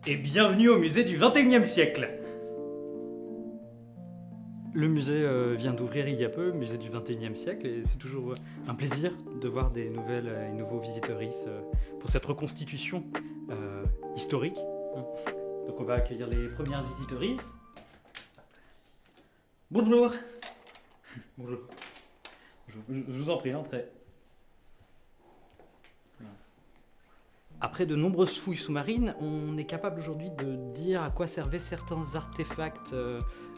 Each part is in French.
Et bienvenue au musée du XXIe siècle. Le musée vient d'ouvrir il y a peu, musée du XXIe siècle, et c'est toujours un plaisir de voir des nouvelles et nouveaux visiteuristes pour cette reconstitution historique. Donc on va accueillir les premières visiteuristes. Bonjour. Bonjour. Je vous en prie, entrez. Après de nombreuses fouilles sous-marines, on est capable aujourd'hui de dire à quoi servaient certains artefacts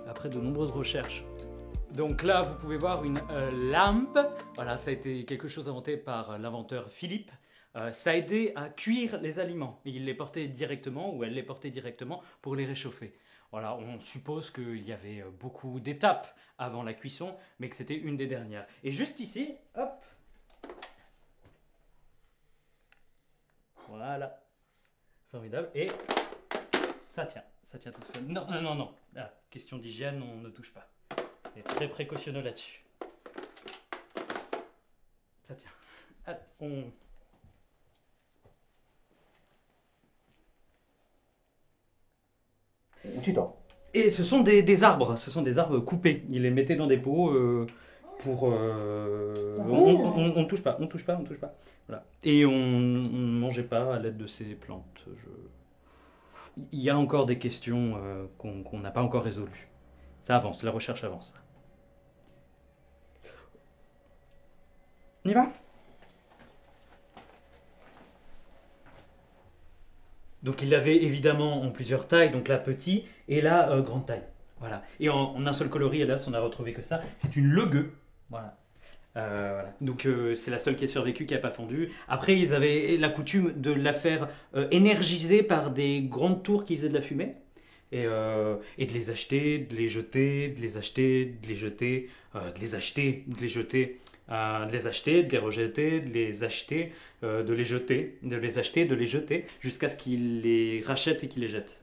après de nombreuses recherches. Donc là, vous pouvez voir une lampe. Voilà, ça a été quelque chose inventé par l'inventeur Philippe. Ça a aidé à cuire les aliments. Et il les portait directement, ou elle les portait directement, pour les réchauffer. Voilà, on suppose qu'il y avait beaucoup d'étapes avant la cuisson, mais que c'était une des dernières. Et juste ici, hop. Voilà. Formidable. Et ça tient tout seul. Non. Ah, question d'hygiène, on ne touche pas. On est très précautionneux là-dessus. Ça tient. Allez, Et ce sont des arbres coupés. Il les mettait dans des pots pour... On touche pas. Voilà. Et on ne mangeait pas à l'aide de ces plantes. Il y a encore des questions qu'on n'a pas encore résolues. Ça avance, la recherche avance. On y va ? Donc il l'avait évidemment en plusieurs tailles, donc là petit et là grande taille. Voilà. Et en un seul coloris, hélas, on n'a retrouvé que ça. C'est une Legueux. Voilà. Voilà. Donc c'est la seule qui a survécu, qui n'a pas fondu. Après, ils avaient la coutume de la faire énergiser par des grandes tours qui faisaient de la fumée. Et de les acheter, de les jeter, de les acheter, de les jeter, de les acheter, de les jeter, de les acheter, de les rejeter, de les acheter, de les jeter, de les acheter, de les jeter, jusqu'à ce qu'ils les rachètent et qu'ils les jettent.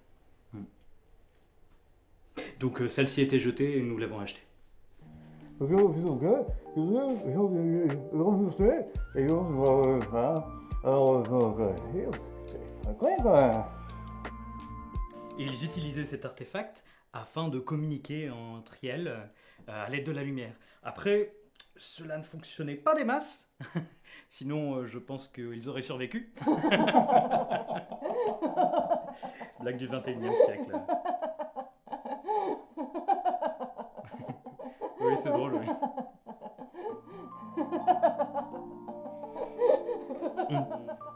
Donc celle-ci était jetée et nous l'avons achetée. Et ils utilisaient cet artefact afin de communiquer entre elles à l'aide de la lumière. Après, cela ne fonctionnait pas des masses, sinon je pense qu'ils auraient survécu. Blague du XXIe siècle. Oui, c'est drôle, oui. On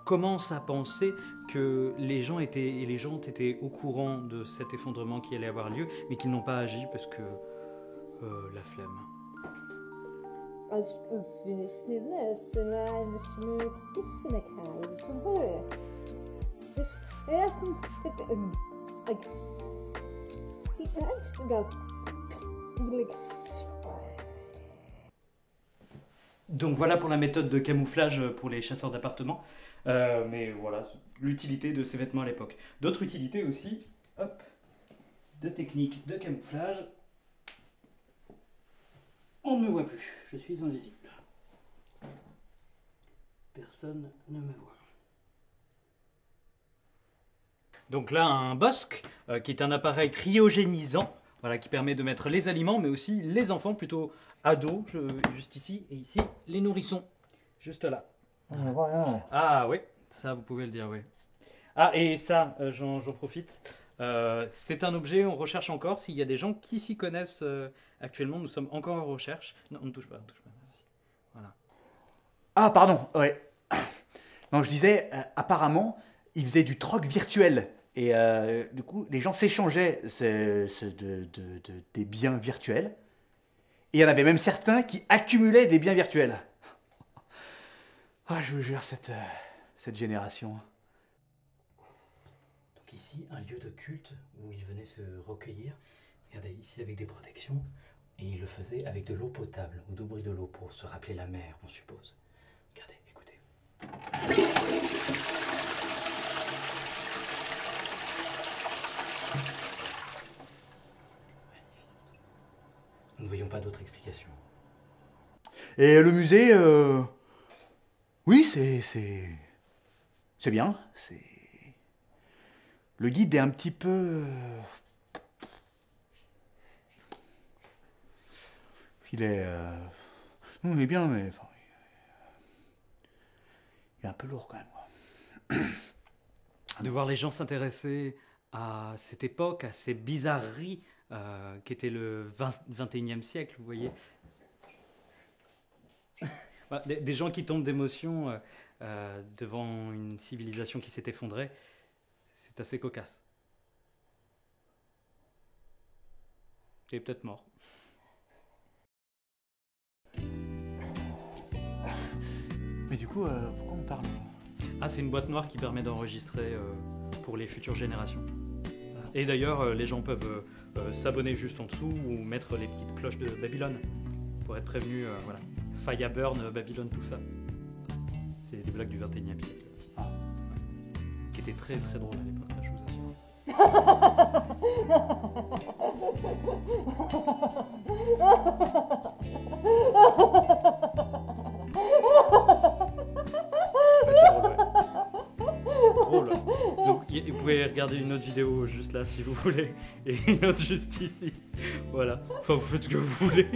commence à penser que les gens étaient au courant de cet effondrement qui allait avoir lieu, mais qu'ils n'ont pas agi parce que la flemme. Donc voilà pour la méthode de camouflage pour les chasseurs d'appartements. Mais voilà, l'utilité de ces vêtements à l'époque. D'autres utilités aussi, hop, de techniques de camouflage. On ne me voit plus, je suis invisible. Personne ne me voit. Donc là, un bosque, qui est un appareil cryogénisant, voilà, qui permet de mettre les aliments, mais aussi les enfants, plutôt ados, juste ici, et ici, les nourrissons, juste là. Voilà. Ah oui, ça vous pouvez le dire, oui. Ah, et ça, j'en profite. C'est un objet, on recherche encore. S'il y a des gens qui s'y connaissent actuellement, nous sommes encore en recherche. Non, on ne touche pas. Voilà. Ah, pardon, ouais. Non, je disais, apparemment, ils faisaient du troc virtuel. Et du coup, les gens s'échangeaient des biens virtuels. Et il y en avait même certains qui accumulaient des biens virtuels. Ah, je vous jure, cette génération. Donc ici, un lieu de culte où ils venaient se recueillir. Regardez, ici avec des protections. Et ils le faisaient avec de l'eau potable, ou de bruit de l'eau, pour se rappeler la mer, on suppose. Regardez, écoutez. Nous ne voyons pas d'autre explication. Et le musée, oui, c'est bien. Le guide est un petit peu... Il est... Non, il est bien, mais... Enfin, il est un peu lourd quand même, quoi. De voir les gens s'intéresser à cette époque, à ces bizarreries qu'était le 21e siècle, vous voyez. Voilà, des gens qui tombent d'émotion devant une civilisation qui s'est effondrée, c'est assez cocasse. Il est peut-être mort. Mais du coup, pourquoi on parle? Ah, c'est une boîte noire qui permet d'enregistrer pour les futures générations. Et d'ailleurs, les gens peuvent s'abonner juste en dessous ou mettre les petites cloches de Babylone pour être prévenus. Voilà. Fireburn, Babylone, tout ça. C'est des blagues du 21e siècle. Ah. Ouais. Qui étaient très très drôles à l'époque, ça, je vous assure. Ouais, c'est drôle, ouais. Drôle. Donc, vous pouvez regarder une autre vidéo juste là si vous voulez, et une autre juste ici. Voilà. Enfin, vous faites ce que vous voulez.